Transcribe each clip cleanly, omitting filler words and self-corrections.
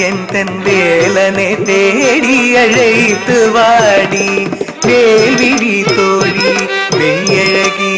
என் தன் வேலனை தேடி அழைத்து வாடி வேல்விழி தோழி மெய்யழகி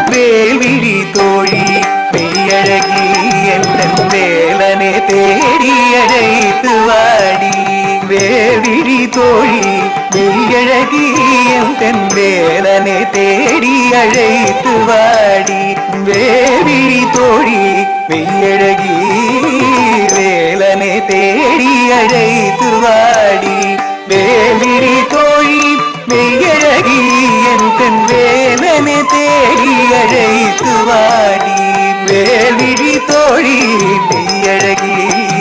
வேல்விழி தோழி மெய்யழகி என் தன் வேலனை தேடி அழைத்து வாடி வேல்விழி தோழி மெய்யழகி என் தன் வேலனை தேடி அழைத்து வாடி வேல்விழி தோழி மெய்யழகி வேலனை தேடி அழைத்து வாடி வேல்விழி தோழி மெய்யழகி என் தன் வேலனை தேடி அழைத்து வாடி வேல்விழி தோழி மெய்யழகி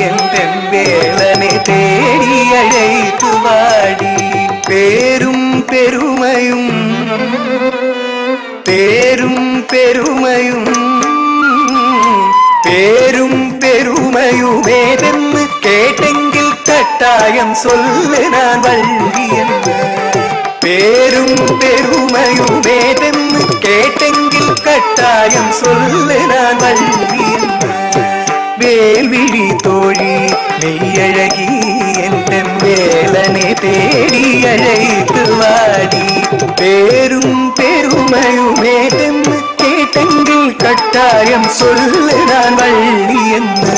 என் தன் வேலனை தேடி அழைத்து வாடி பேரும் பெருமையும் பேரும் பெருமையும் பேரும் பெருமையுமேதென்னு கேட்டெங்கில் கட்டாயம் சொல்லு நான் வள்ளி என்று பேரும் பெருமையுமேதென்னு கேட்டெங்கில் கட்டாயம் சொல்லு நான் வள்ளி என்று வேல்விழி தோழி மெய்யழகி என் தன் வேலனை தேடி அழைத்து வாடி பேரும் பெருமையுமேதென்னு கேட்டெங்கில் கட்டாயம் சொல்லு நான் வள்ளி என்று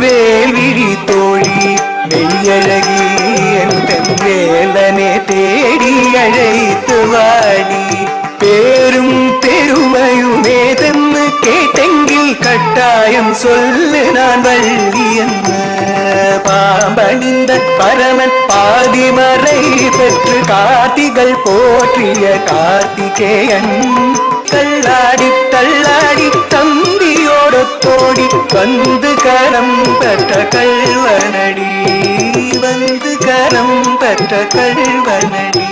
வேல்விழி தோழி மெய்யழகி என் தன் வேலனை தேடி அழைத்து வாடி பேரும் பெருமையுமேதென்னு கேட்டெங்கில் கட்டாயம் சொல்லு நான் வள்ளி என்று பாம்பணிந்த பரமன் பாதிமறை பெற்று கார்த்திகள் போற்றிய கார்த்திகேயன் தள்ளாடி தள்ளாடி தம்பியோடு தோடி வந்து கரம் பெற்ற கள்வனடி வந்து கரம் பெற்ற கள்வனடி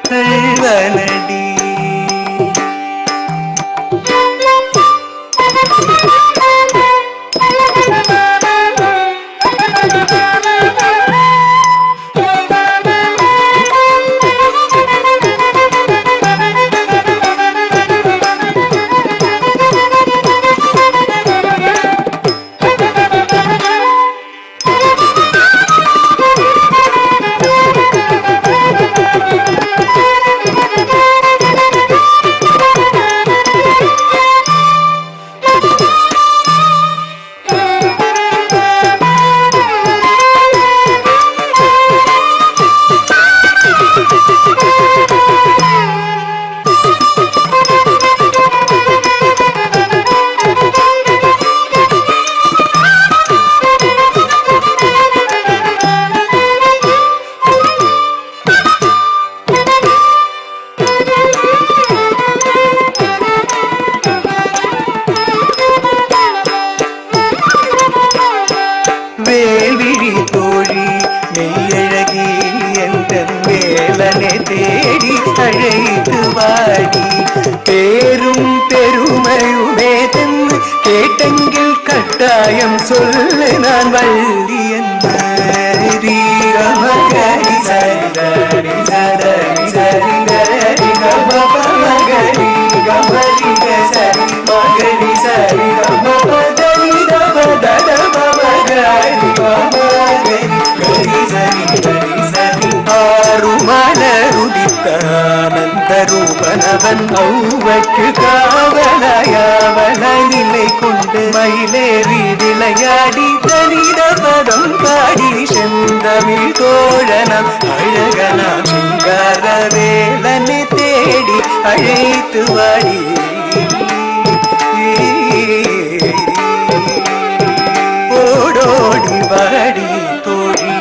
கள்வனடி பேரும் பெருமையுமே தன்னு கேட்டெங்கில் கட்டாயம் சொல்லு நான் வள்ளி என்ன மகரி சரி சரி சரி கரி மகரி கமரி சரி மகரி சரி மகரி மகரி கரி சரி கரி சரி ஆறுமலருதித்த ஆனந்த ரூபனவன் ஔவைக்கு காவலாயாவல நிலை கொண்டு மயிலேறி விளையாடி தனித பதம் பாடி செந்தமிழ் தோழனம் அழகனாம் சிங்கார வேலனை தேடி அழைத்து வாடி ஓடோடி வாடி தோழி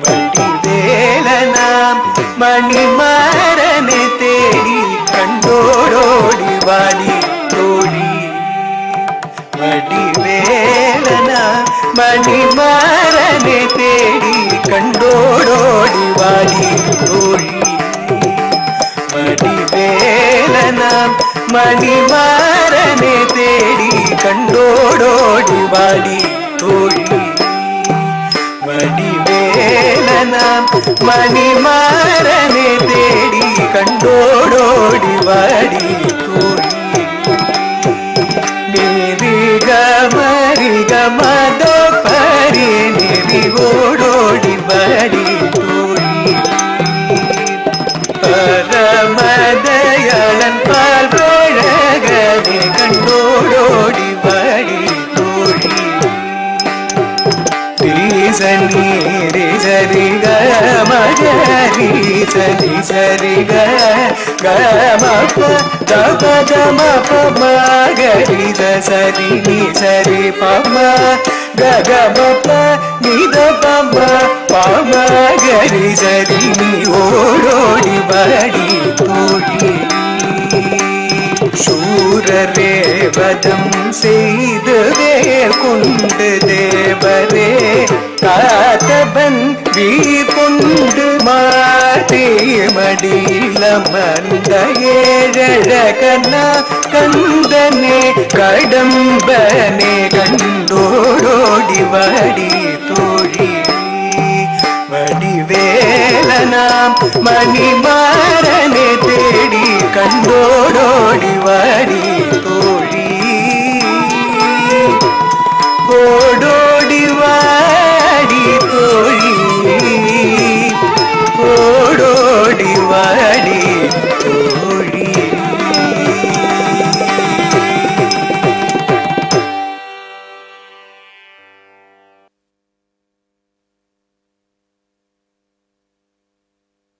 வட்டி வேலனாம் மணிமாறனை தேடி கண்டோடோடி வாடி தோழி வடி வேலனா மணிமாறனை தேடி கண்டோடோடி வாடி தோழி வடி வேலனாம் மணிமாறனை தேடி கண்டோடோடி வாடி தோழி வடி வேலனாம் மணிமாறனை தேடி கண்டோடோடி வாடி தோழி மரிக மதோ பரி நெறி ஓடோடி வாடி தோழி பரமதயாளன் பால் பழகவே கண்டோடோடி வாடி தோழி சனி ரே சரி க மகரி சரி சரி க மப தப தம மகரி சரி நீ சரி பம க மப நித பம பமகரி சரி நீ ஓடோடி வாடி தோழி சூரரே வதம் செய்து வேல் கொண்டு தேவரே காத்தவன் வீர் கொண்டு மாட்டே மடியிலமர்ந்த ஏழழகனா கந்தனே கடம்பனே கண்டோடோடி வாடி தோழி வடிவேலனாம் மணிமாறனை தேடி கண்டோடோடி வாடி